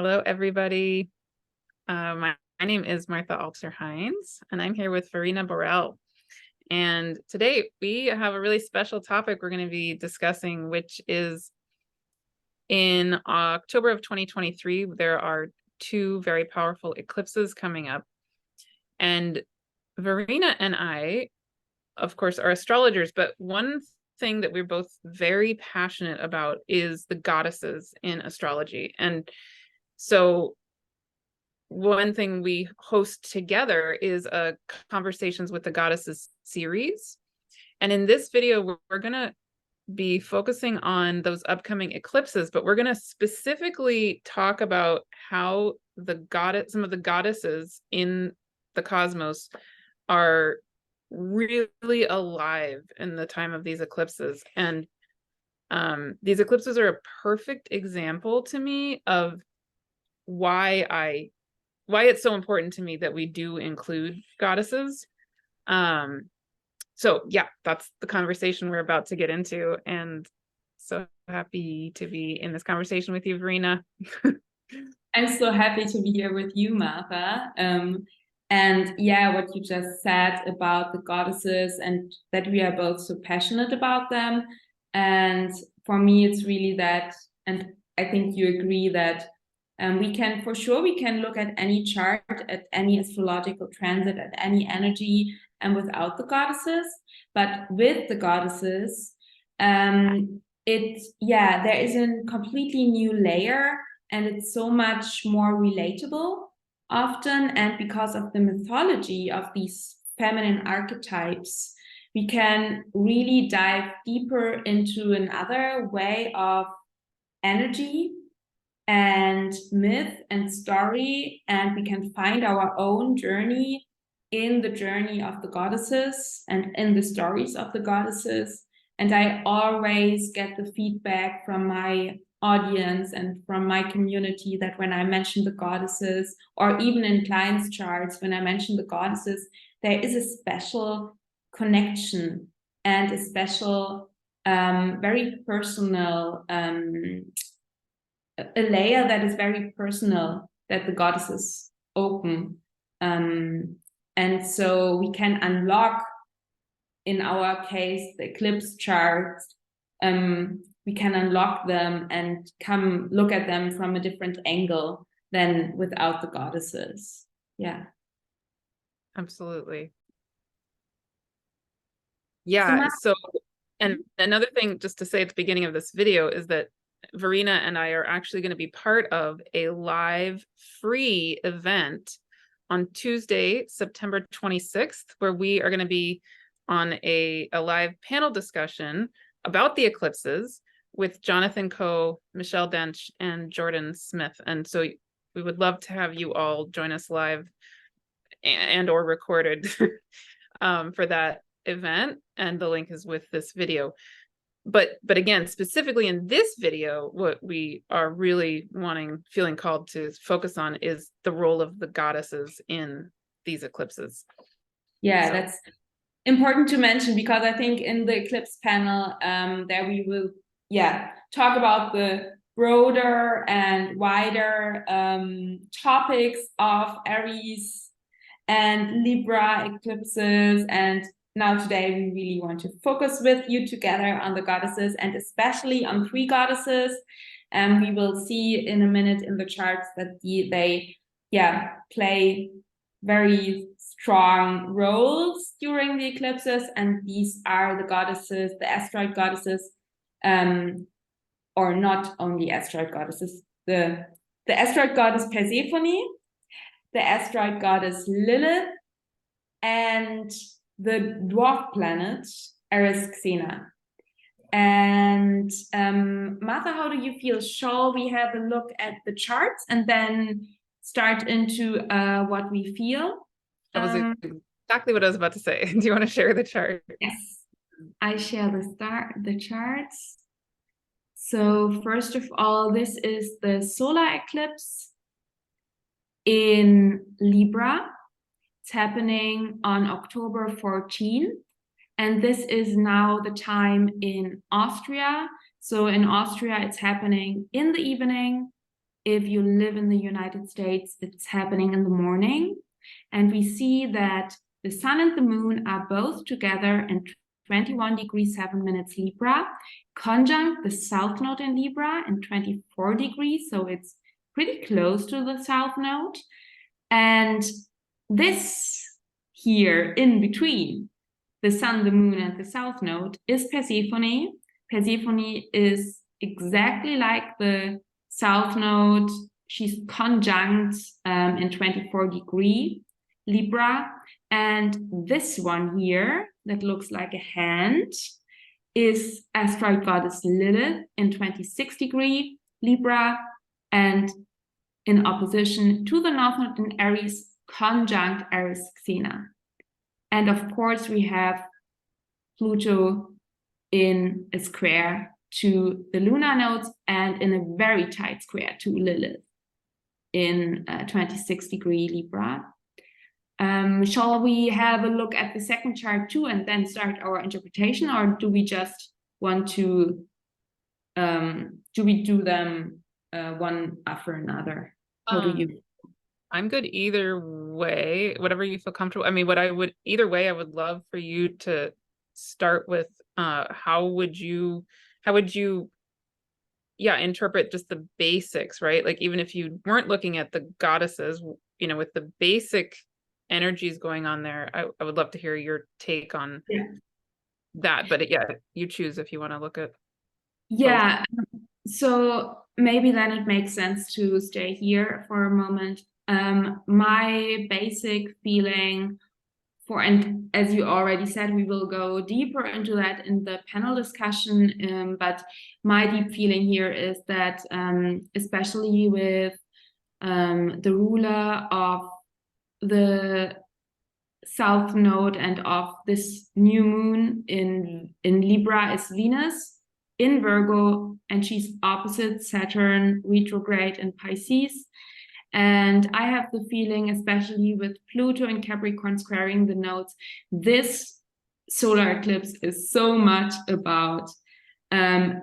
Hello, everybody. My name is Martha Alter Hines, and I'm here with Verena Borell. And today we have a really special topic we're going to be discussing, which is in October of 2023, there are two very powerful eclipses coming up. And Verena and I, of course, are astrologers, but one thing that we're both very passionate about is the goddesses in astrology. And so one thing we host together is a Conversations with the Goddesses series. And in this video, we're going to be focusing on those upcoming eclipses, but we're going to specifically talk about how some of the goddesses in the cosmos are really alive in the time of these eclipses. And these eclipses are a perfect example to me of why it's so important to me that we do include goddesses. So yeah, that's the conversation we're about to get into, and so happy to be in this conversation with you, Verena. I'm so happy to be here with you, Martha. And yeah, what you just said about the goddesses and that we are both so passionate about them. And for me, it's really that, and I think you agree that we can look at any chart, at any astrological transit, at any energy, and without the goddesses. But with the goddesses, there is a completely new layer, and it's so much more relatable often. And because of the mythology of these feminine archetypes, we can really dive deeper into another way of energy and myth and story, and we can find our own journey in the journey of the goddesses and in the stories of the goddesses. And I always get the feedback from my audience and from my community that when I mention the goddesses, or even in clients' charts, when I mention the goddesses, there is a special connection and a special, very personal, a layer that is very personal that the goddesses open. And so we can unlock, in our case, the eclipse charts. We can unlock them and come look at them from a different angle than without the goddesses. Yeah. Absolutely. Yeah. So, and another thing just to say at the beginning of this video is that Verena and I are actually going to be part of a live free event on Tuesday, September 26th, where we are going to be on a live panel discussion about the eclipses with Jonathan Coe, Michelle Dench, and Jordan Smith. And so we would love to have you all join us live and or recorded for that event. And the link is with this video. But again, specifically in this video, what we are really feeling called to focus on is the role of the goddesses in these eclipses. Yeah, so that's important to mention, because I think in the eclipse panel, there we will, talk about the broader and wider topics of Aries and Libra eclipses. And now today we really want to focus with you together on the goddesses, and especially on three goddesses. And we will see in a minute in the charts that they play very strong roles during the eclipses. And these are the goddesses, the asteroid goddesses, or not only asteroid goddesses, the asteroid goddess Persephone, the asteroid goddess Lilith, and the dwarf planet Eris-Xena. And Martha, how do you feel? Shall we have a look at the charts and then start into what we feel? That was exactly what I was about to say. Do you want to share the chart? Yes, I share the charts. So first of all, this is the solar eclipse in Libra. It's happening on October 14th. And this is now the time in Austria. So in Austria, it's happening in the evening. if you live in the United States, it's happening in the morning. And we see that the sun and the moon are both together in 21 degrees 7 minutes Libra, conjunct the south node in Libra in 24 degrees. So it's pretty close to the south node. And this here in between the sun, the moon, and the south node is Persephone. Persephone is exactly like the south node. She's conjunct in 24 degree Libra. And this one here that looks like a hand is asteroid goddess Lilith in 26 degree Libra, and in opposition to the north node in Aries, conjunct Eris-Xena. And of course, we have Pluto in a square to the lunar nodes and in a very tight square to Lilith in 26 degree Libra. Shall we have a look at the second chart too and then start our interpretation, or do we just want to do we do them one after another? How do you? I'm good either way, whatever you feel comfortable. I mean, either way, I would love for you to start with how would you interpret just the basics, right? Like, even if you weren't looking at the goddesses, with the basic energies going on there, I would love to hear your take on that. But you choose if you want to look at both. So maybe then it makes sense to stay here for a moment. My basic feeling and as you already said, we will go deeper into that in the panel discussion, but my deep feeling here is that especially with the ruler of the south node and of this new moon in Libra is Venus in Virgo, and she's opposite Saturn retrograde in Pisces. And I have the feeling, especially with Pluto and Capricorn squaring the nodes, this solar eclipse is so much about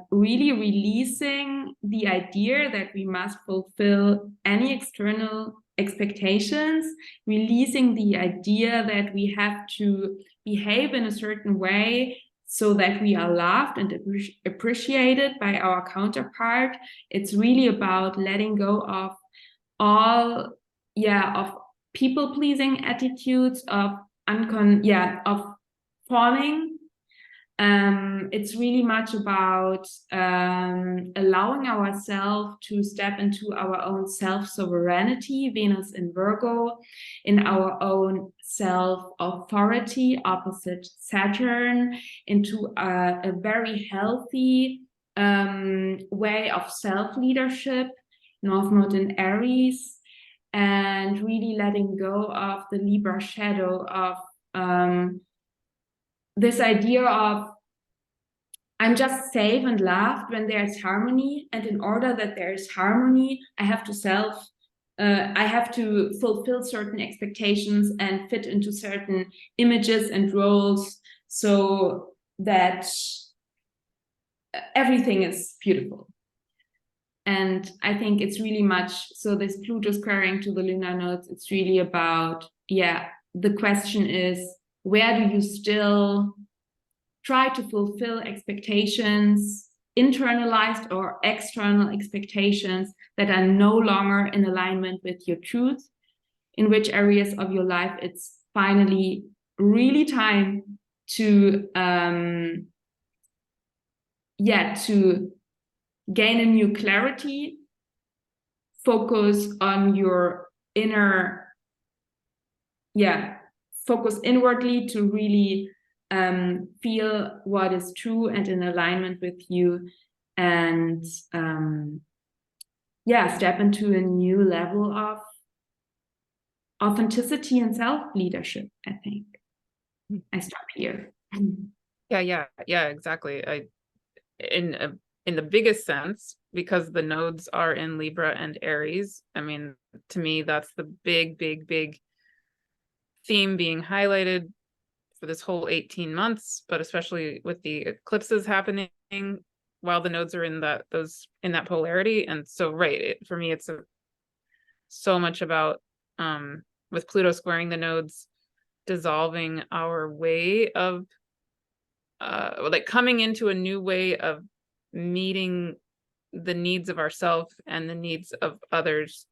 really releasing the idea that we must fulfill any external expectations, releasing the idea that we have to behave in a certain way so that we are loved and appreciated by our counterpart. It's really about letting go of all of people-pleasing attitudes, of falling. It's really much about allowing ourselves to step into our own self-sovereignty, Venus in Virgo, in our own self-authority, opposite Saturn, into a very healthy way of self-leadership, north node in Aries, and really letting go of the Libra shadow of this idea of I'm just safe and loved when there's harmony, and in order that there's harmony, I have to fulfill certain expectations and fit into certain images and roles so that everything is beautiful. And I think it's really much so this Pluto squaring to the lunar nodes, it's really about, the question is, where do you still try to fulfill expectations, internalized or external expectations that are no longer in alignment with your truth? In which areas of your life it's finally really time to to gain a new clarity, focus on your inner, focus inwardly to really feel what is true and in alignment with you, and step into a new level of authenticity and self-leadership. I think I stop here. Yeah, exactly. In the biggest sense, because the nodes are in Libra and Aries, I mean, to me, that's the big theme being highlighted for this whole 18 months, but especially with the eclipses happening, while the nodes are in that polarity. And so, right, for me, it's so much about, with Pluto squaring the nodes, dissolving our way of, like coming into a new way of meeting the needs of ourselves and the needs of others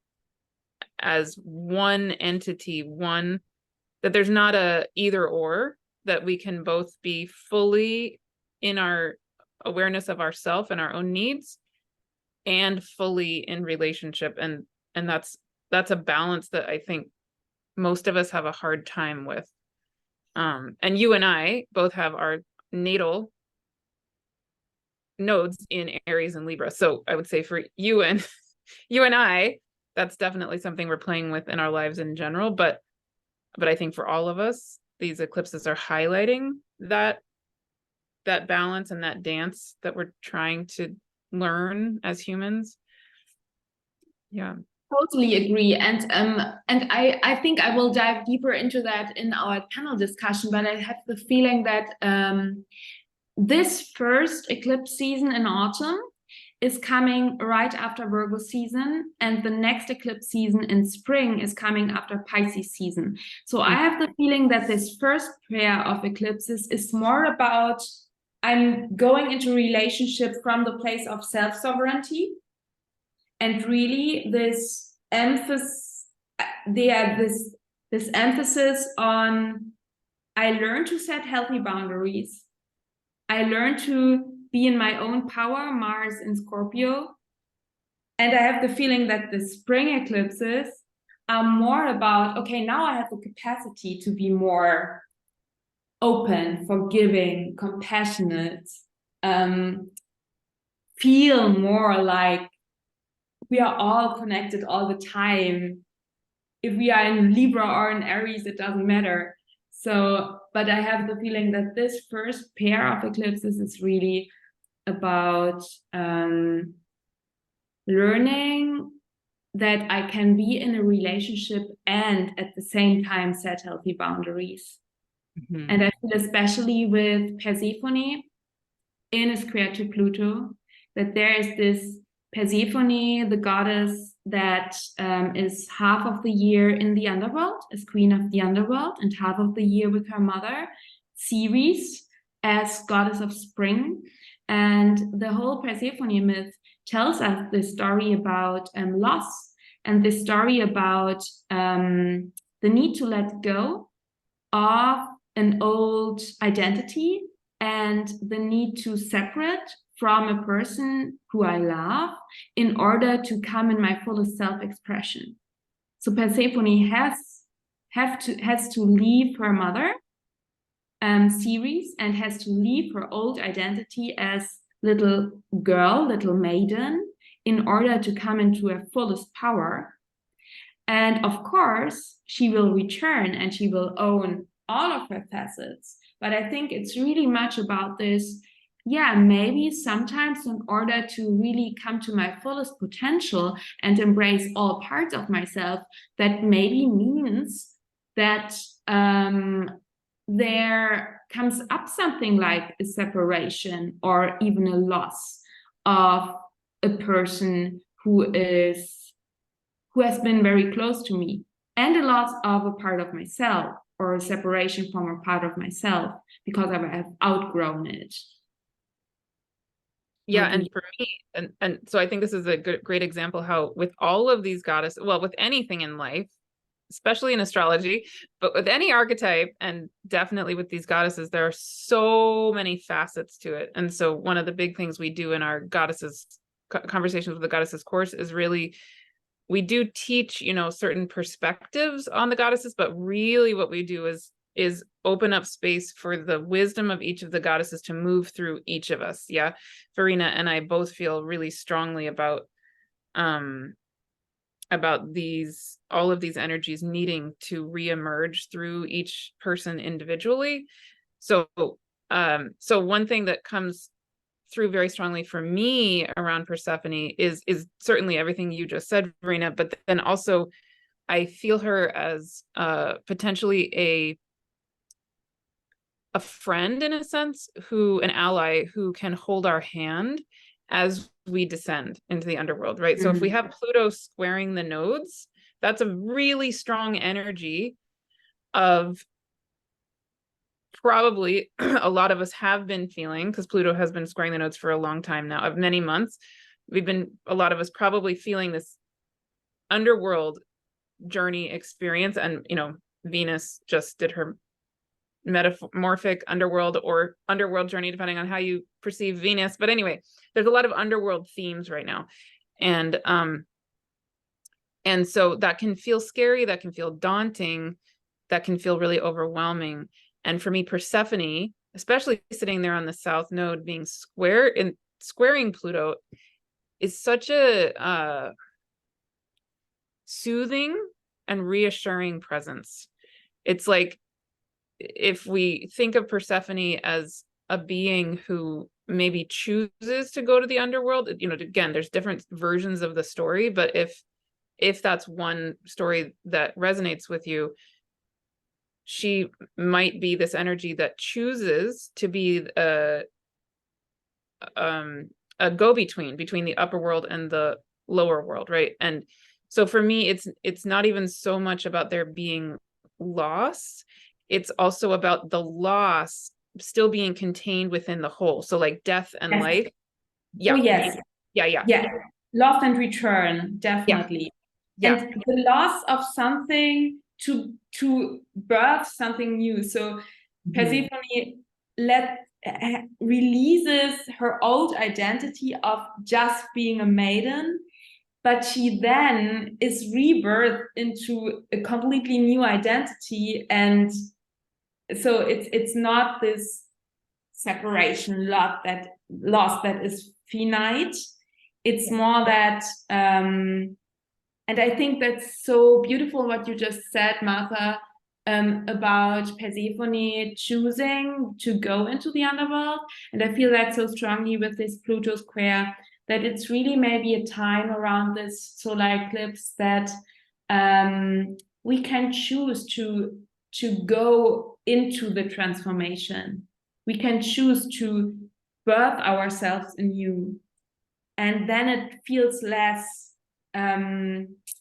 as one entity, that there's not a either or, that we can both be fully in our awareness of ourself and our own needs, and fully in relationship. And that's a balance that I think most of us have a hard time with. And you and I both have our natal nodes in Aries and Libra. So I would say for you and I, that's definitely something we're playing with in our lives in general. But I think for all of us, these eclipses are highlighting that balance and that dance that we're trying to learn as humans. Yeah. Totally agree. And I think I will dive deeper into that in our panel discussion, but I have the feeling that this first eclipse season in autumn is coming right after Virgo season, and the next eclipse season in spring is coming after Pisces season. So I have the feeling that this first pair of eclipses is more about, I'm going into relationship from the place of self-sovereignty, and really this emphasis, this emphasis on, I learn to set healthy boundaries. I learn to be in my own power, Mars in Scorpio. And I have the feeling that the spring eclipses are more about, okay, now I have the capacity to be more open, forgiving, compassionate, feel more like we are all connected all the time. If we are in Libra or in Aries, it doesn't matter. So, but I have the feeling that this first pair of eclipses is really about learning that I can be in a relationship and at the same time set healthy boundaries. Mm-hmm. And I feel especially with Persephone in a square to Pluto, that there is this Persephone, the goddess that is half of the year in the underworld, as queen of the underworld, and half of the year with her mother, Ceres, as goddess of spring. And the whole Persephone myth tells us this story about loss, and this story about the need to let go of an old identity and the need to separate from a person who I love in order to come in my fullest self-expression. So Persephone has to leave her mother, Ceres, and has to leave her old identity as little girl, little maiden, in order to come into her fullest power. And of course, she will return and she will own all of her facets. But I think it's really much about this. Yeah, maybe sometimes in order to really come to my fullest potential and embrace all parts of myself, that maybe means that there comes up something like a separation or even a loss of a person who has been very close to me, and a loss of a part of myself, or a separation from a part of myself because I have outgrown it. Yeah, and for me, and so I think this is a great example how with all of these goddesses, well, with anything in life, especially in astrology, but with any archetype, and definitely with these goddesses, there are so many facets to it. And so one of the big things we do in our goddesses conversations with the goddesses course is really, we do teach, certain perspectives on the goddesses, but really what we do is open up space for the wisdom of each of the goddesses to move through each of us. Yeah. Verena and I both feel really strongly about all of these energies needing to reemerge through each person individually. So one thing that comes through very strongly for me around Persephone is certainly everything you just said, Verena, but then also I feel her as potentially a a friend in a sense, an ally who can hold our hand as we descend into the underworld, right? So if we have Pluto squaring the nodes, that's a really strong energy of probably a lot of us have been feeling, because Pluto has been squaring the nodes for a long time now, of many months. A lot of us probably feeling this underworld journey experience. And, Venus just did her metamorphic underworld or underworld journey, depending on how you perceive Venus. But anyway, there's a lot of underworld themes right now. And so that can feel scary, that can feel daunting, that can feel really overwhelming. And for me, Persephone, especially sitting there on the south node, being squaring Pluto, is such a soothing and reassuring presence. It's like, if we think of Persephone as a being who maybe chooses to go to the underworld, again, there's different versions of the story, but if that's one story that resonates with you, she might be this energy that chooses to be a go-between between the upper world and the lower world, right? And so for me, it's not even so much about there being loss, it's also about the loss still being contained within the whole. So like death and life. Yeah. Oh, yes. Yeah. Loss and return, definitely. Yeah. And the loss of something to birth something new. So Persephone releases her old identity of just being a maiden, but she then is rebirthed into a completely new identity. And so it's not this separation, loss that is finite. It's more that, and I think that's so beautiful what you just said, Martha, about Persephone choosing to go into the underworld. And I feel that so strongly with this Pluto square, that it's really maybe a time around this solar eclipse that we can choose to go into the transformation. We can choose to birth ourselves anew. And then it feels less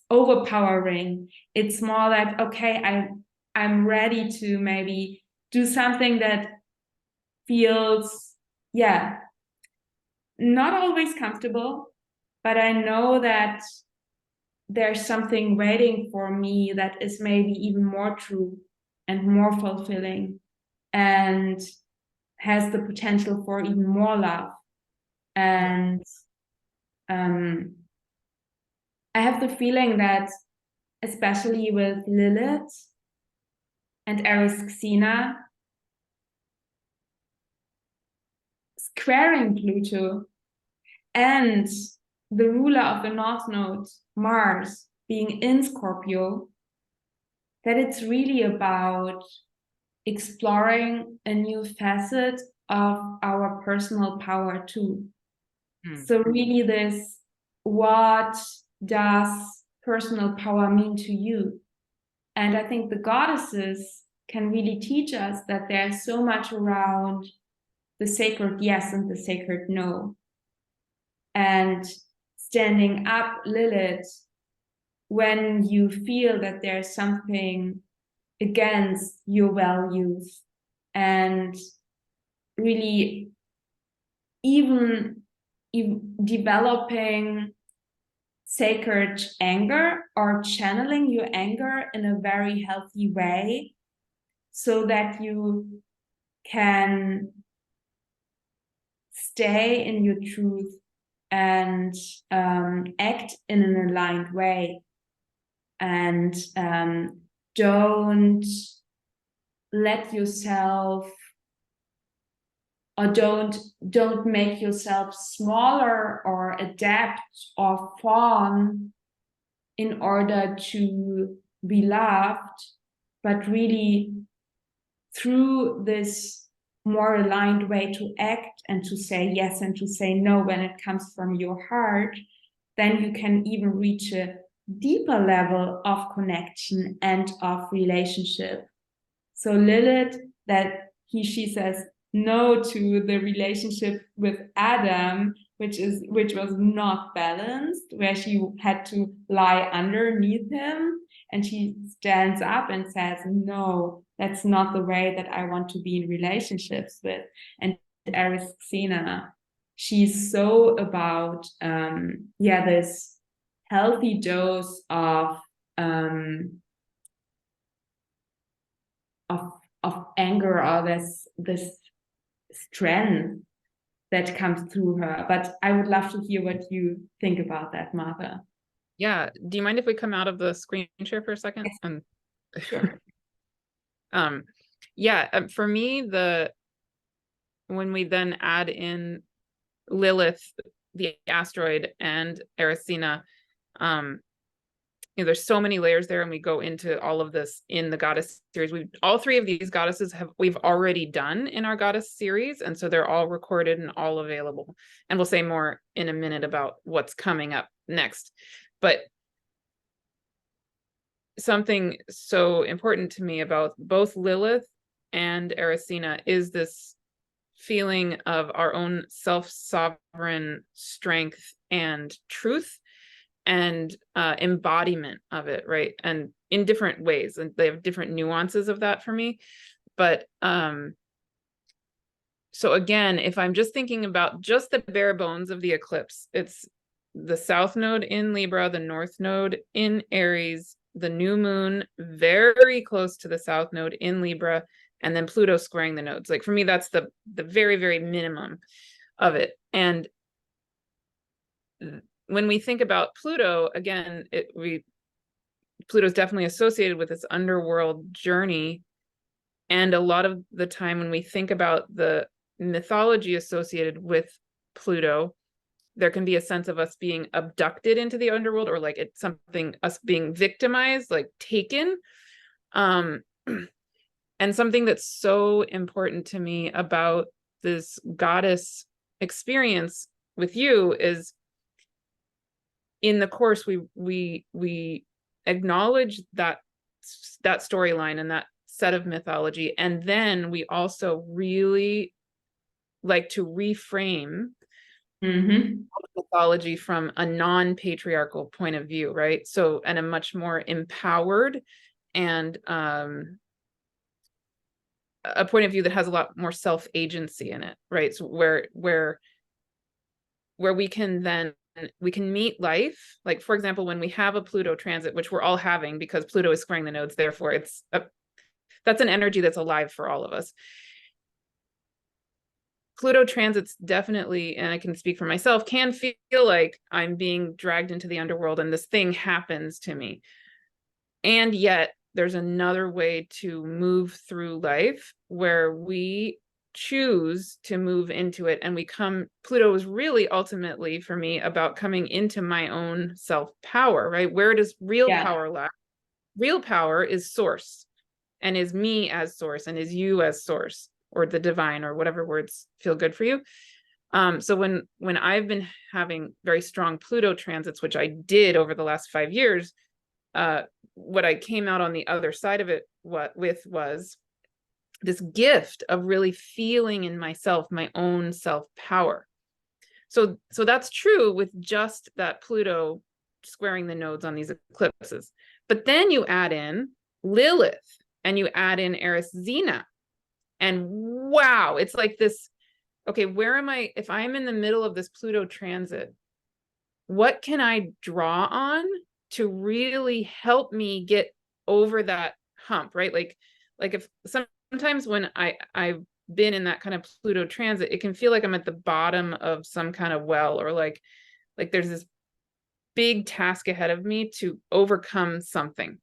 overpowering. It's more like, okay, I'm ready to maybe do something that feels, not always comfortable, but I know that there's something waiting for me that is maybe even more true and more fulfilling and has the potential for even more love. And I have the feeling that, especially with Lilith and Eris-Xena squaring Pluto, and the ruler of the North Node, Mars, being in Scorpio, that it's really about exploring a new facet of our personal power too. So really this, what does personal power mean to you? And I think the goddesses can really teach us that there's so much around the sacred yes and the sacred no. And standing up, Lilith, when you feel that there's something against your values, and really even developing sacred anger or channeling your anger in a very healthy way so that you can stay in your truth and act in an aligned way, and don't let yourself, or don't make yourself smaller or adapt or fawn in order to be loved, but really through this more aligned way to act and to say yes and to say no when it comes from your heart, then you can even reach a deeper level of connection and of relationship. So Lilith, that she says no to the relationship with Adam, which was not balanced, where she had to lie underneath him, and she stands up and says, no, that's not the way that I want to be in relationships with. And Eris-Xena, she's so about this healthy dose of anger, or this strength that comes through her. But I would love to hear what you think about that, Martha. Yeah. Do you mind if we come out of the screen share for a second? Sure. Yeah, for me, when we then add in Lilith, the asteroid, and Eris-Xena, there's so many layers there, and we go into all of this in the goddess series. All three of these goddesses we've already done in our goddess series, and so they're all recorded and all available. And we'll say more in a minute about what's coming up next. But something so important to me about both Lilith and Eris-Xena is this feeling of our own self-sovereign strength and truth, and embodiment of it, right? And in different ways, and they have different nuances of that for me. But so again, if I'm just thinking about just the bare bones of the eclipse, it's the south node in Libra, the north node in Aries, the new moon very close to the south node in Libra, and then Pluto squaring the nodes. Like, for me, that's the very, very minimum of it. And when we think about Pluto, again, Pluto's definitely associated with this underworld journey. And a lot of the time when we think about the mythology associated with Pluto, there can be a sense of us being abducted into the underworld, or like it's something, us being victimized, like taken. And something that's so important to me about this goddess experience with you is, in the course, we acknowledge that storyline and that set of mythology, and then we also really like to reframe mythology from a non-patriarchal point of view, right? So, and a much more empowered and a point of view that has a lot more self-agency in it, right? So where we can meet life. Like, for example, when we have a Pluto transit, which we're all having because Pluto is squaring the nodes, therefore that's an energy that's alive for all of us. Pluto transits definitely, and I can speak for myself, can feel like I'm being dragged into the underworld and this thing happens to me. And yet there's another way to move through life where we choose to move into it, and Pluto is really ultimately for me about coming into my own self-power, right? Where does real power lie? Real power is source, and is me as source, and is you as source, or the divine, or whatever words feel good for you. So when I've been having very strong Pluto transits, which I did over the last 5 years, what I came out on the other side of it was this gift of really feeling in myself my own self-power. So that's true with just that Pluto squaring the nodes on these eclipses. But then you add in Lilith and you add in Eris-Xena, and wow, it's like this, okay, where am I? If I'm in the middle of this Pluto transit, what can I draw on to really help me get over that hump, right? Like if sometimes when I've been in that kind of Pluto transit, it can feel like I'm at the bottom of some kind of well, or like there's this big task ahead of me to overcome something.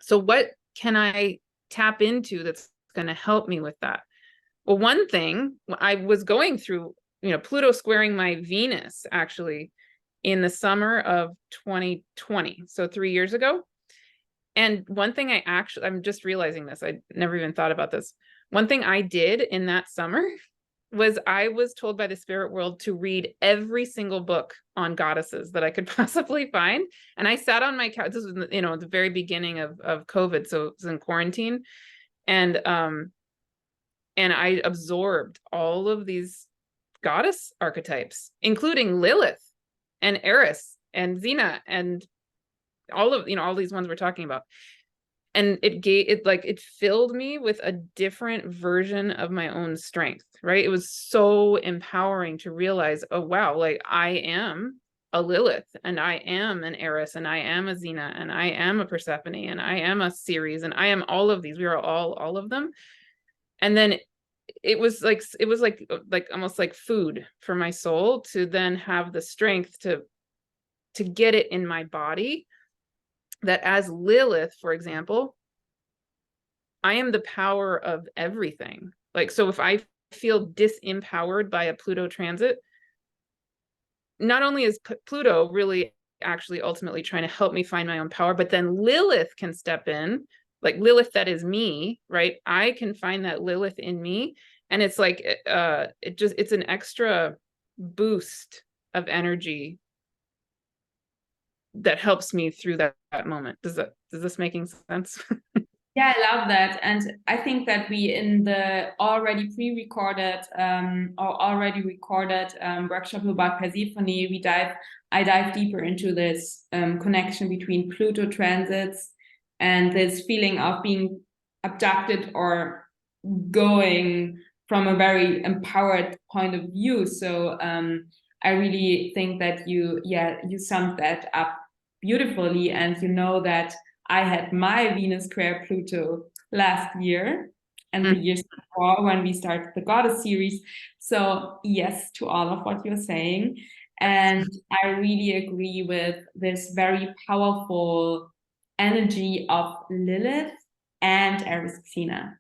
So what can I tap into that's going to help me with that? Well, one thing, I was going through, Pluto squaring my Venus actually in the summer of 2020, so 3 years ago. And one thing I'm just realizing this, I never even thought about this. One thing I did in that summer was I was told by the spirit world to read every single book on goddesses that I could possibly find. And I sat on my couch. This was, the very beginning of COVID. So it was in quarantine. And And I absorbed all of these goddess archetypes, including Lilith and Eris and Xena and all of, all these ones we're talking about. And it filled me with a different version of my own strength, right? It was so empowering to realize, oh wow, like I am a Lilith, and I am an Eris, and I am a Xena, and I am a Persephone, and I am a Ceres, and I am all of these. We are all of them. And then it was like almost like food for my soul to then have the strength to get it in my body, that as Lilith, for example, I am the power of everything. Like, so if I feel disempowered by a Pluto transit, not only is Pluto really actually ultimately trying to help me find my own power, but then Lilith can step in, like Lilith, that is me, right? I can find that Lilith in me. And it's like, it's an extra boost of energy that helps me through that moment. Does this making sense? Yeah, I love that. And I think that we, in the already pre-recorded or already recorded workshop about Persephone, I dive deeper into this connection between Pluto transits and this feeling of being abducted or going from a very empowered point of view. So I really think that you summed that up beautifully. And you know that I had my Venus square Pluto last year and the years before when we started the Goddess series. So yes, to all of what you're saying. And I really agree with this very powerful energy of Lilith and Eris-Xena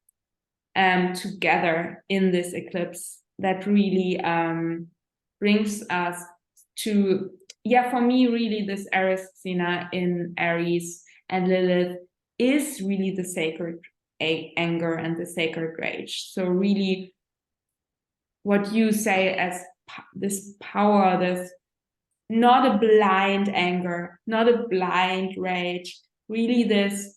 together in this eclipse that really brings us to, for me, really this Eris-Xena in Aries and Lilith is really the sacred anger and the sacred rage. So really what you say as this power, this not a blind anger, not a blind rage, really this,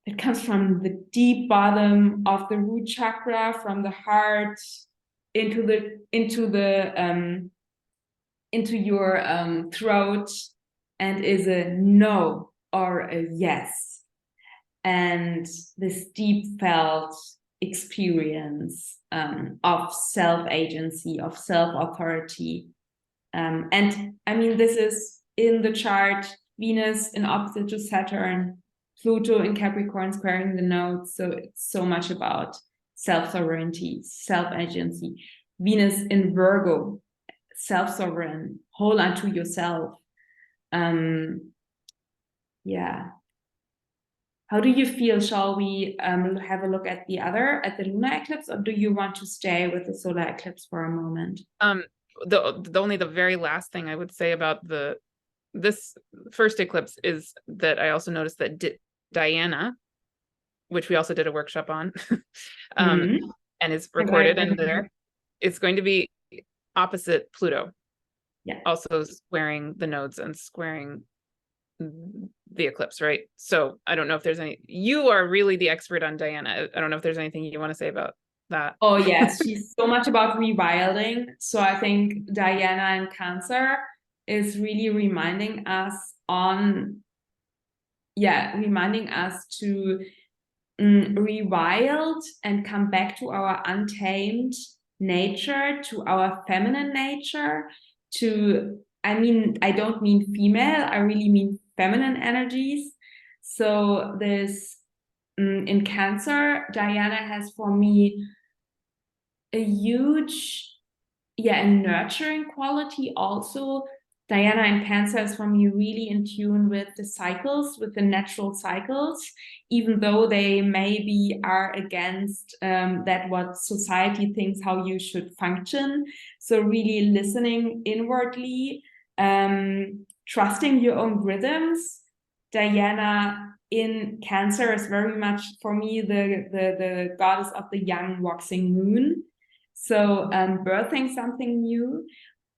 it comes from the deep bottom of the root chakra, from the heart into your throat, and is a no or a yes. And this deep felt experience of self-agency, of self-authority. And I mean, this is in the chart, Venus in opposite to Saturn, Pluto in Capricorn squaring the nodes. So it's so much about self-sovereignty, self-agency. Venus in Virgo, self-sovereign, hold on to yourself. How do you feel? Shall we have a look at the lunar eclipse, or do you want to stay with the solar eclipse for a moment? The very last thing I would say about this first eclipse is that I also noticed that Diana, which we also did a workshop on, and is recorded in there, it's going to be opposite Pluto. Yeah. Also squaring the nodes and squaring the eclipse, right? So I don't know if there's you are really the expert on Diana. I don't know if there's anything you want to say about that. Oh yes, she's so much about rewilding. So I think Diana in Cancer is really reminding us to rewild and come back to our untamed nature, to our feminine nature, I don't mean female, I really mean feminine energies. So this in Cancer, Diana has for me a huge and nurturing quality also. Diana in Cancer is for me really in tune with the cycles, with the natural cycles, even though they maybe are against that what society thinks how you should function. So really listening inwardly, trusting your own rhythms. Diana in Cancer is very much for me the goddess of the young waxing moon. So birthing something new,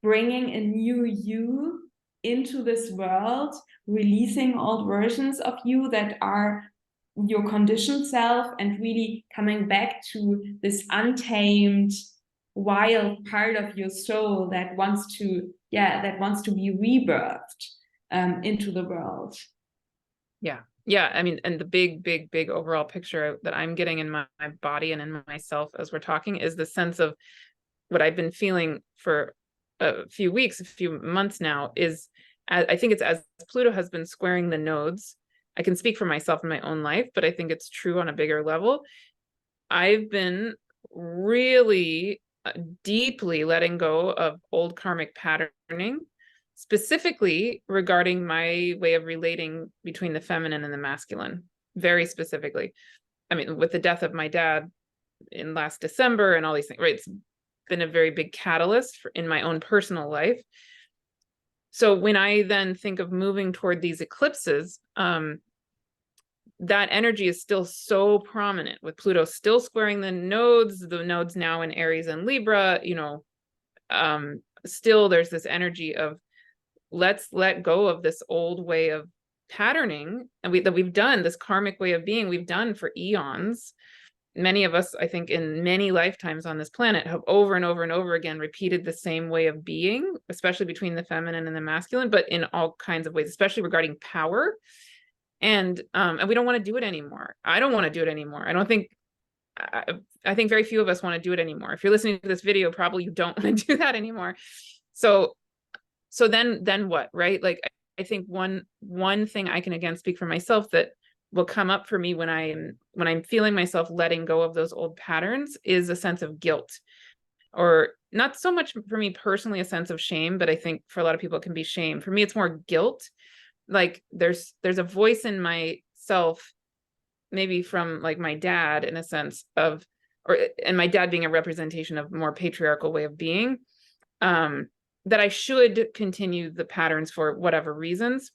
bringing a new you into this world, releasing old versions of you that are your conditioned self and really coming back to this untamed, wild part of your soul that wants to be rebirthed into the world. Yeah, I mean, and the big overall picture that I'm getting in my body and in myself as we're talking is the sense of what I've been feeling for a few weeks, a few months now, is I think it's as Pluto has been squaring the nodes. I can speak for myself in my own life, but I think it's true on a bigger level. I've been really deeply letting go of old karmic patterning, specifically regarding my way of relating between the feminine and the masculine, very specifically. I mean, with the death of my dad in last December and all these things, right? It's been a very big catalyst in my own personal life. So when I then think of moving toward these eclipses, that energy is still so prominent, with Pluto still squaring the nodes now in Aries and Libra, still there's this energy of let's let go of this old way of patterning that we've done, this karmic way of being we've done for eons. Many of us, I think, in many lifetimes on this planet have over and over and over again repeated the same way of being, especially between the feminine and the masculine, but in all kinds of ways, especially regarding power. And we don't want to do it anymore. I don't want to do it anymore. I think very few of us want to do it anymore. If you're listening to this video, probably you don't want to do that anymore. So then what, right? Like, I think one thing I can again speak for myself that will come up for me when I'm feeling myself letting go of those old patterns is a sense of guilt, or not so much for me personally, a sense of shame, but I think for a lot of people it can be shame. For me, it's more guilt. Like there's a voice in myself, maybe from like my dad in a sense of, and my dad being a representation of more patriarchal way of being, that I should continue the patterns for whatever reasons.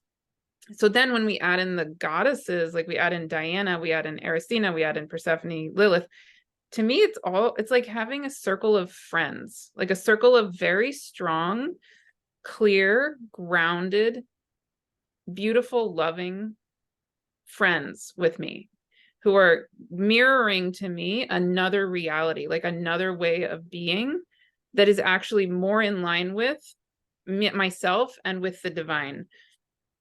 So then when we add in the goddesses, like we add in Diana, we add in Eris-Xena, we add in Persephone, Lilith, to me, it's like having a circle of friends, like a circle of very strong, clear, grounded, beautiful, loving friends with me who are mirroring to me another reality, like another way of being that is actually more in line with myself and with the divine.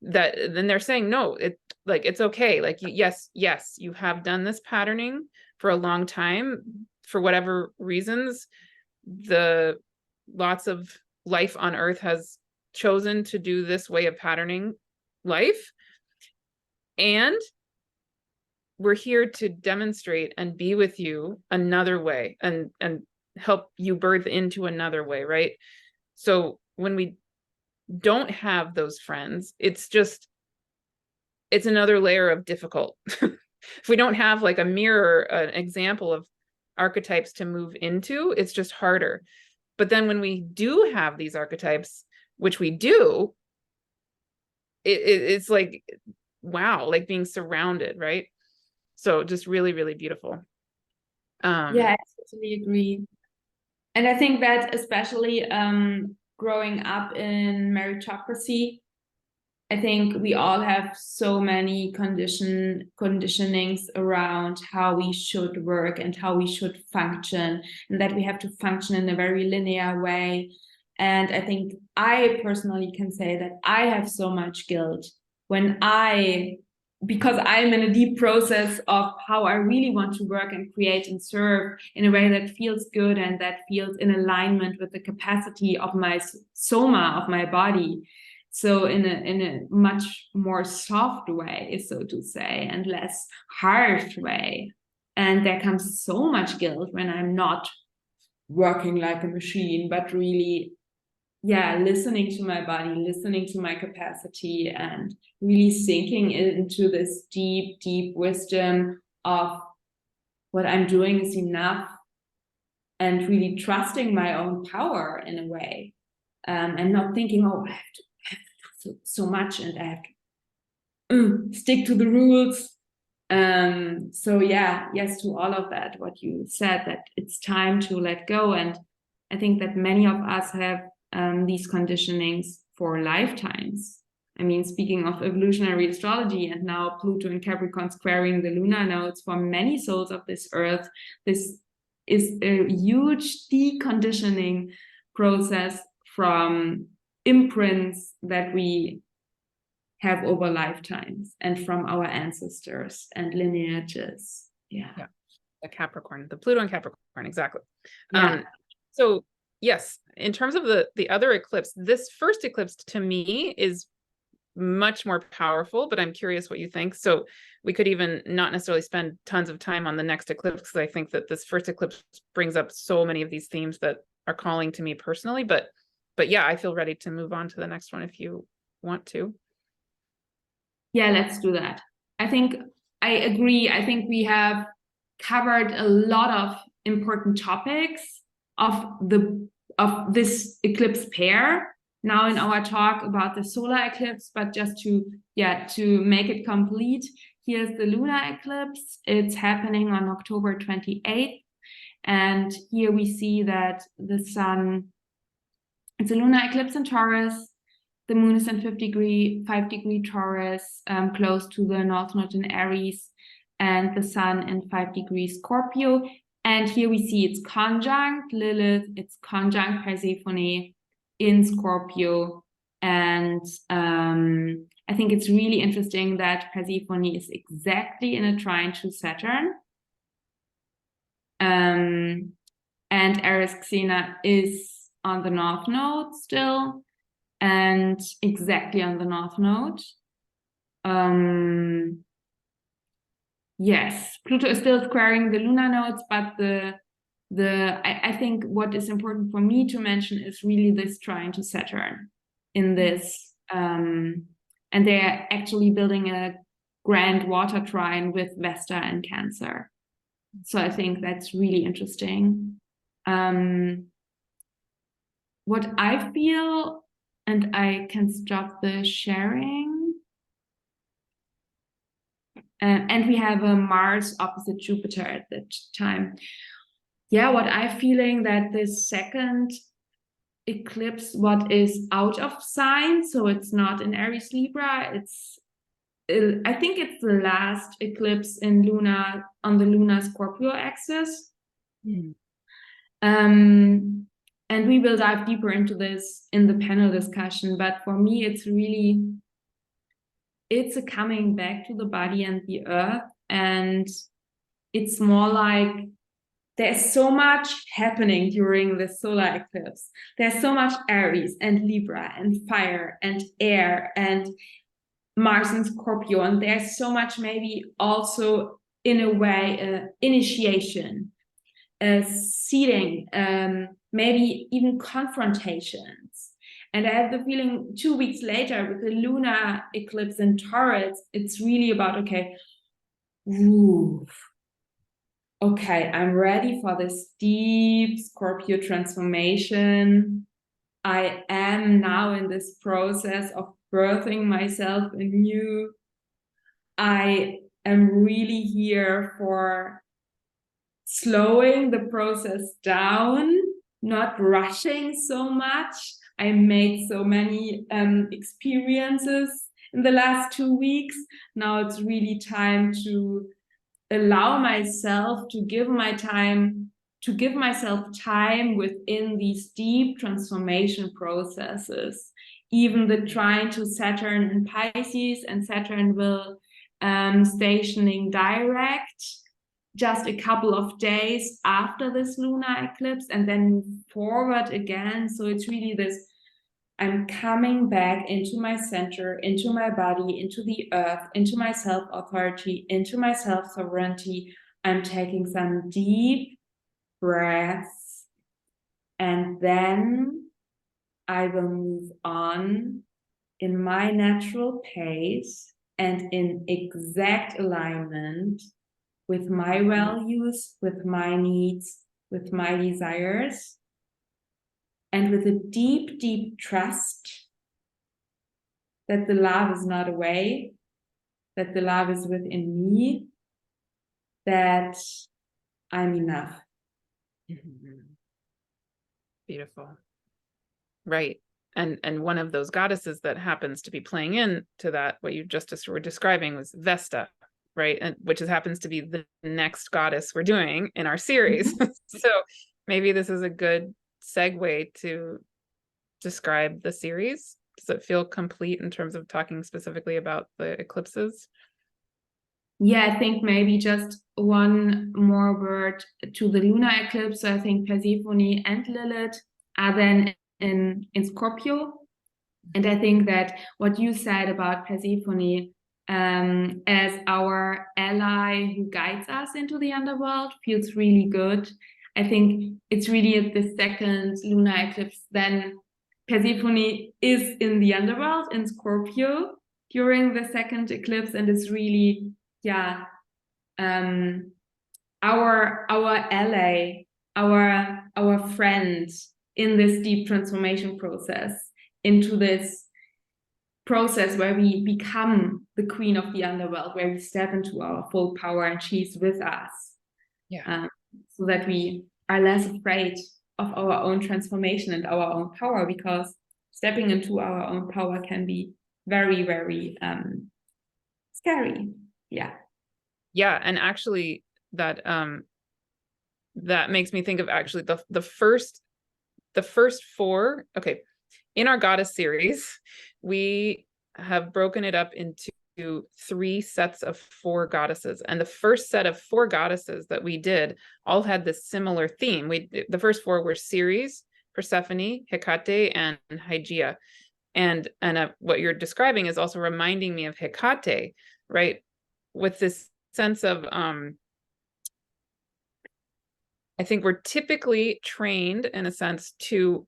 That then they're saying, no, it's okay. Like, yes, you have done this patterning for a long time for whatever reasons. The lots of life on earth has chosen to do this way of patterning life, and we're here to demonstrate and be with you another way and help you birth into another way, right? So when we don't have those friends, it's another layer of difficult. If we don't have like a mirror, an example of archetypes to move into, it's just harder. But then when we do have these archetypes, which we do, it's like, wow, like being surrounded, right? So just really, really beautiful. Yeah, I totally agree. And I think that especially growing up in meritocracy, I think we all have so many conditionings around how we should work and how we should function, and that we have to function in a very linear way. And I think I personally can say that I have so much guilt because I'm in a deep process of how I really want to work and create and serve in a way that feels good and that feels in alignment with the capacity of my soma, of my body. So in a much more soft way, so to say, and less harsh way. And there comes so much guilt when I'm not working like a machine, but really, listening to my body, listening to my capacity, and really sinking into this deep, deep wisdom of what I'm doing is enough, and really trusting my own power in a way, and not thinking, oh, I have to so much and I have to stick to the rules. So yes to all of that, what you said, that it's time to let go. And I think that many of us have these conditionings for lifetimes. I mean, speaking of evolutionary astrology, and now Pluto and Capricorn squaring the lunar nodes, for many souls of this earth, this is a huge deconditioning process from imprints that we have over lifetimes and from our ancestors and lineages. Yeah. The Capricorn, the Pluto and Capricorn, exactly. Yeah. So yes, in terms of the other eclipse, this first eclipse to me is much more powerful, but I'm curious what you think. So we could even not necessarily spend tons of time on the next eclipse, because I think that this first eclipse brings up so many of these themes that are calling to me personally. But yeah, I feel ready to move on to the next one if you want to. Yeah, let's do that. I think I agree. I think we have covered a lot of important topics of this eclipse pair now in our talk about the solar eclipse, but just to make it complete, here's the lunar eclipse. It's happening on October 28th, and here we see that the sun, it's a lunar eclipse in Taurus. The moon is in 5 degree Taurus, close to the north node in Aries, and the sun in 5 degrees Scorpio. And here we see it's conjunct Lilith, it's conjunct Persephone in Scorpio. And I think it's really interesting that Persephone is exactly in a trine to Saturn. And Eris-Xena is on the north node still, and exactly on the north node. Yes, Pluto is still squaring the lunar nodes, but I think what is important for me to mention is really this trine to Saturn in this, and they're actually building a grand water trine with Vesta and Cancer. So I think that's really interesting. What I feel, and I can stop the sharing. And we have a Mars opposite Jupiter at that time. Yeah, what I'm feeling that this second eclipse, what is out of sign, so it's not in Aries Libra, I think it's the last eclipse in on the lunar Scorpio axis. And we will dive deeper into this in the panel discussion. But for me, it's a coming back to the body and the earth. And it's more like there's so much happening during the solar eclipse. There's so much Aries and Libra and fire and air and Mars and Scorpio. And there's so much maybe also, in a way, initiation, seeding, maybe even confrontations. And I have the feeling 2 weeks later with the lunar eclipse in Taurus, it's really about, okay, I'm ready for this deep Scorpio transformation. I am now in this process of birthing myself anew. I am really here for slowing the process down, not rushing so much. I made so many experiences in the last 2 weeks. Now it's really time to allow myself to give myself time within these deep transformation processes. Even the trine to Saturn in Pisces, and Saturn will stationing direct just a couple of days after this lunar eclipse, and then move forward again. So it's really this, I'm coming back into my center, into my body, into the earth, into my self-authority, into my self-sovereignty. I'm taking some deep breaths, and then I will move on in my natural pace and in exact alignment with my values, with my needs, with my desires, and with a deep, deep trust that the love is not away, that the love is within me, that I'm enough. Beautiful. Right. and one of those goddesses that happens to be playing into that, what you just were describing, was Vesta, right? And which happens to be the next goddess we're doing in our series. So maybe this is a good segue to describe the series. Does it feel complete in terms of talking specifically about the eclipses? Yeah, I think maybe just one more word to the lunar eclipse. I think Persephone and Lilith are then in Scorpio. And I think that what you said about Persephone as our ally who guides us into the underworld feels really good. I think it's really at the second lunar eclipse, then Persephone is in the underworld in Scorpio during the second eclipse, and is really, yeah, our ally, our friend in this deep transformation process, into this process where we become the queen of the underworld, where we step into our full power and she's with us. Yeah. So that we are less afraid of our own transformation and our own power, because stepping into our own power can be very, very scary. Yeah. Yeah, and actually that that makes me think of actually the first four. Okay, in our goddess series, we have broken it up into 3 sets of 4 goddesses, and the first set of 4 goddesses that we did all had this similar theme. The first 4 were Ceres, Persephone, Hekate, and Hygeia. And what you're describing is also reminding me of Hekate, right? With this sense of I think we're typically trained, in a sense, to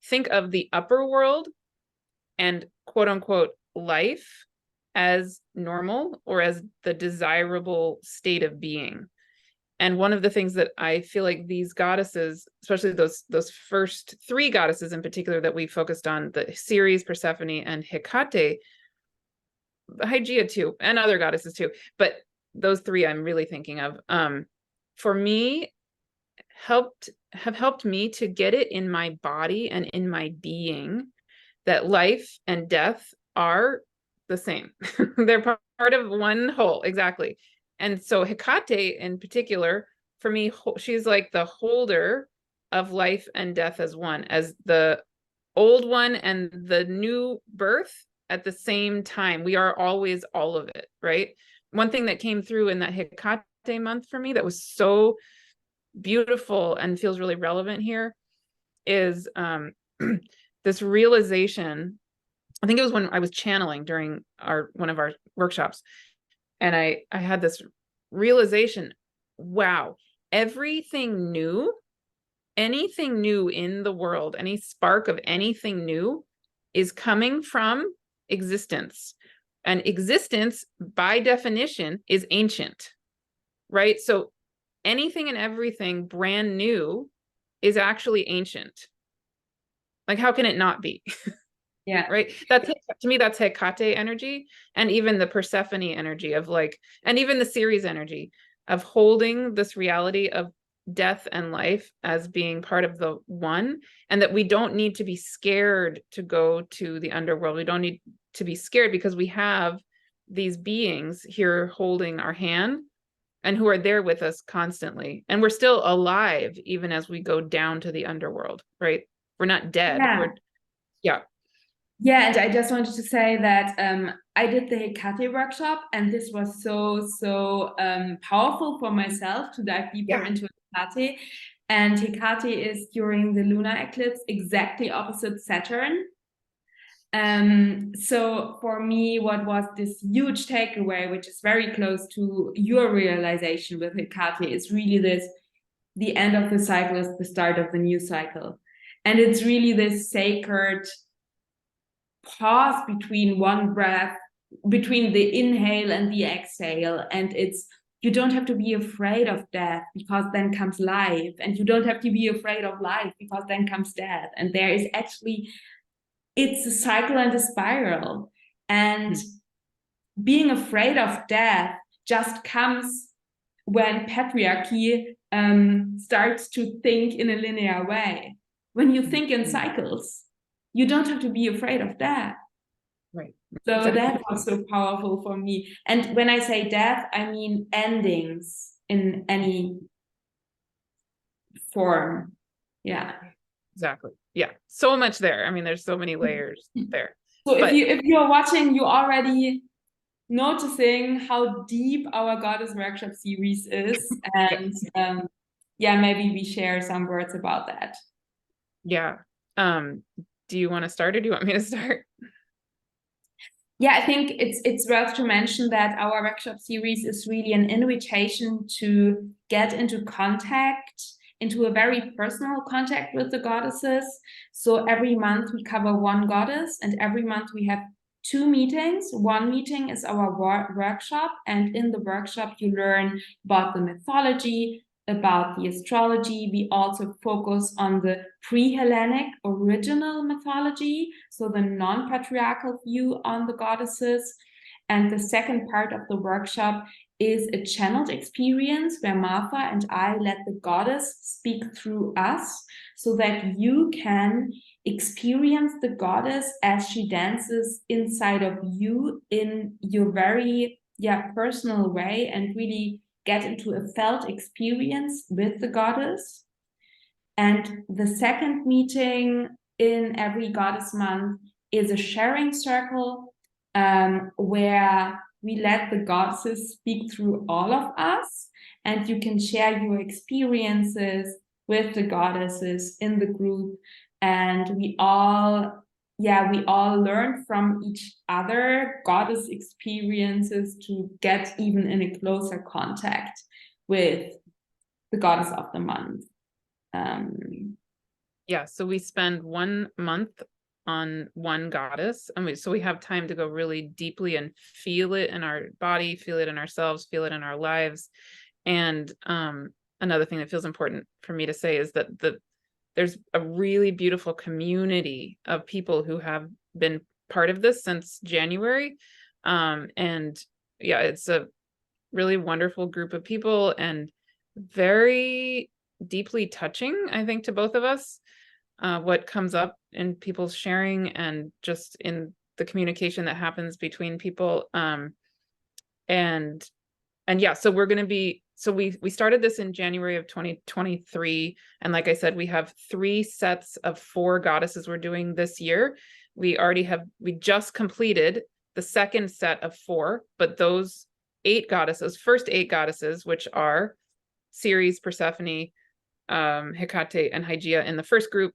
think of the upper world and quote unquote life as normal, or as the desirable state of being. And one of the things that I feel like these goddesses, especially those first 3 goddesses in particular that we focused on, the Ceres, Persephone, and Hekate, Hygeia too, and other goddesses too, but those 3 I'm really thinking of, for me, have helped me to get it in my body and in my being that life and death are the same. They're part of one whole, exactly. And so Hekate in particular, for me, she's like the holder of life and death as one, as the old one and the new birth at the same time. We are always all of it, right? One thing that came through in that Hekate month for me that was so beautiful and feels really relevant here is this realization. I think it was when I was channeling during one of our workshops, and I had this realization, wow, anything new in the world, any spark of anything new is coming from existence. And existence, by definition, is ancient, right? So anything and everything brand new is actually ancient. Like, how can it not be? Yeah. Right. That's, to me, that's Hekate energy, and even the Persephone energy of like, and even the Ceres energy of holding this reality of death and life as being part of the one, and that we don't need to be scared to go to the underworld. We don't need to be scared because we have these beings here holding our hand and who are there with us constantly. And we're still alive even as we go down to the underworld, right? We're not dead. Yeah. Yeah, and I just wanted to say that I did the Hekate workshop, and this was so powerful for myself to dive deeper into Hekate. And Hekate is during the lunar eclipse exactly opposite Saturn. So for me, what was this huge takeaway, which is very close to your realization with Hekate, is really this: the end of the cycle is the start of the new cycle. And it's really this sacred pause between one breath, between the inhale and the exhale. And you don't have to be afraid of death, because then comes life. And you don't have to be afraid of life, because then comes death. And there is actually, it's a cycle and a spiral. And being afraid of death just comes when patriarchy starts to think in a linear way. When you think in cycles, you don't have to be afraid of death. Right. So Exactly. that was so powerful for me. And when I say death, I mean endings in any form. Yeah. Exactly. Yeah. So much there. I mean, there's so many layers there. So But if you're watching, you already noticing how deep our Goddess Workshop series is. And yeah, maybe we share some words about that. yeah. Do you want to start or do you want me to start? Yeah, I think it's worth to mention that our workshop series is really an invitation to get into contact, into a very personal contact with the goddesses. So every month we cover one goddess, and every month we have 2 meetings. One meeting is our workshop, and in the workshop you learn about the mythology, about the astrology. We also focus on the pre-Hellenic original mythology, so the non-patriarchal view on the goddesses. And the second part of the workshop is a channeled experience where Martha and I let the goddess speak through us so that you can experience the goddess as she dances inside of you in your very personal way, and really get into a felt experience with the goddess. And the second meeting in every goddess month is a sharing circle where we let the goddesses speak through all of us, and you can share your experiences with the goddesses in the group. And we all learn from each other goddess experiences to get even in a closer contact with the goddess of the month. Yeah, so we spend 1 month on one goddess, and so we have time to go really deeply and feel it in our body, feel it in ourselves, feel it in our lives. And another thing that feels important for me to say is that there's a really beautiful community of people who have been part of this since January. And yeah, it's a really wonderful group of people and very deeply touching, I think, to both of us. What comes up in people's sharing and just in the communication that happens between people. And yeah, so we're going to be, so we started this in January of 2023. And like I said, we have 3 sets of 4 goddesses we're doing this year. We just completed the second set of 4, but those 8 goddesses, first 8 goddesses, which are Ceres, Persephone, Hekate, and Hygeia in the first group.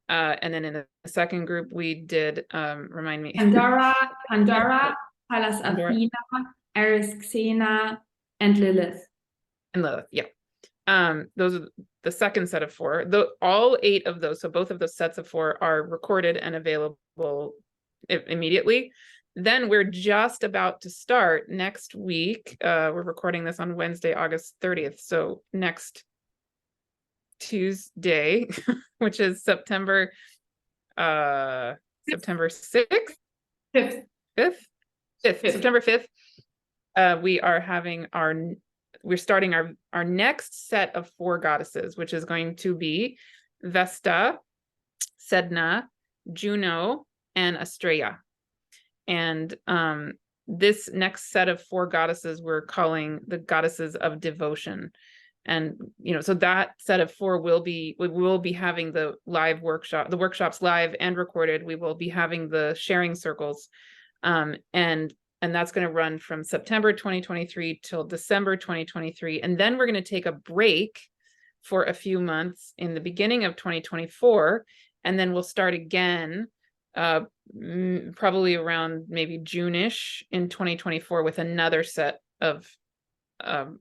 And then in the second group, we did, remind me. Pandora, Pallas Pandora. Athena, Eris-Xena, and Lilith. And Lilith, yeah. Those are the second set of 4. All 8 of those, so both of those sets of 4 are recorded and available immediately. Then we're just about to start next week. We're recording this on Wednesday, August 30th. So next Tuesday, which is September 6th, 5th, September 5th. We are having we're starting our next set of 4 goddesses, which is going to be Vesta, Sedna, Juno, and Astrea. And this next set of 4 goddesses we're calling the goddesses of devotion. And so that set of 4 we will be having the workshops live and recorded. We will be having the sharing circles, and that's going to run from September 2023 till December 2023, and then we're going to take a break for a few months in the beginning of 2024, and then we'll start again probably around maybe June-ish in 2024 with another set of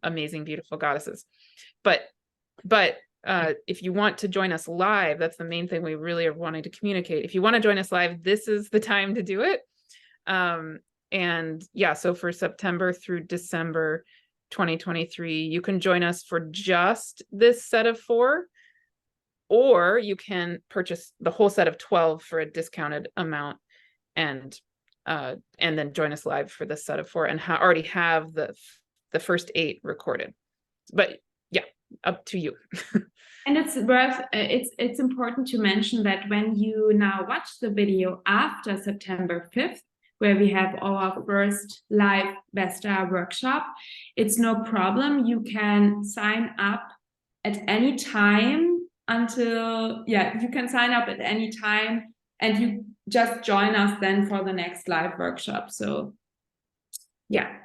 amazing, beautiful goddesses. But if you want to join us live, that's the main thing we really are wanting to communicate. If you want to join us live, this is the time to do it. And yeah, so for September through December 2023, you can join us for just this set of 4, or you can purchase the whole set of 12 for a discounted amount, and then join us live for this set of 4 and already have the first 8 recorded. But yeah, up to you. And it's worth, it's important to mention that when you now watch the video after September 5th, where we have our first live Vesta workshop, it's no problem. You can sign up at any time until, yeah, you can sign up at any time and you just join us then for the next live workshop. So, yeah.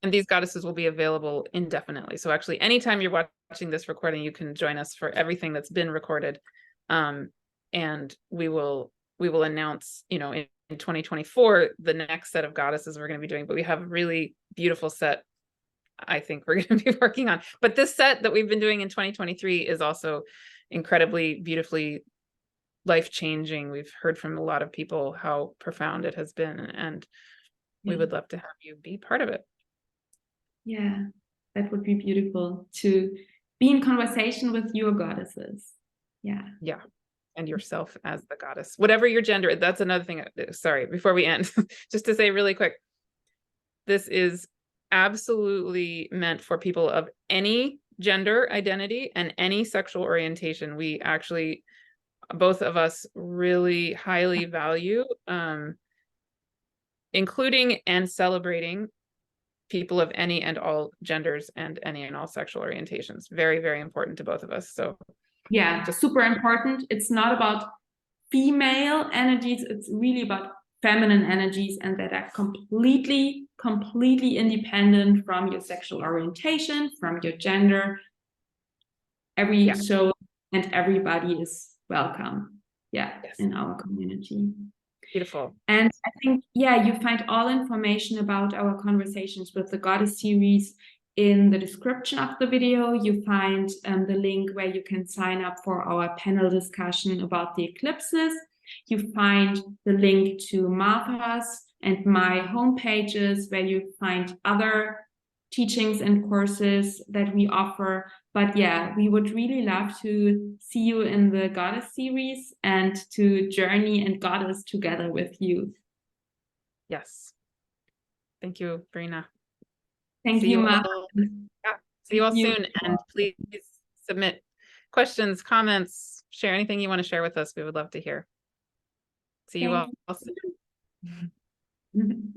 And these goddesses will be available indefinitely. So actually, anytime you're watching this recording, you can join us for everything that's been recorded. And we will announce, you know, in 2024, the next set of goddesses we're going to be doing. But we have a really beautiful set I think we're going to be working on. But this set that we've been doing in 2023 is also incredibly beautifully life-changing. We've heard from a lot of people how profound it has been, and we would love to have you be part of it. Yeah, that would be beautiful, to be in conversation with your goddesses. Yeah. Yeah. And yourself as the goddess, whatever your gender. That's another thing. Sorry, before we end, just to say really quick, this is absolutely meant for people of any gender identity and any sexual orientation. We actually, both of us, really highly value including and celebrating people of any and all genders and any and all sexual orientations. Very, very important to both of us. So yeah, just super important. It's not about female energies, it's really about feminine energies, and that are completely independent from your sexual orientation, from your gender. Every soul and everybody is welcome, in our community. Beautiful. And I think, you find all information about our Conversations with the Goddess series in the description of the video. You find the link where you can sign up for our panel discussion about the eclipses. You find the link to Martha's and my homepages, where you find other teachings and courses that we offer. But yeah, we would really love to see you in the Goddess series and to journey and goddess together with you. Yes. Thank you, Verena. Thank you, Ma. See you all soon. And please submit questions, comments, share anything you want to share with us. We would love to hear. See you all soon.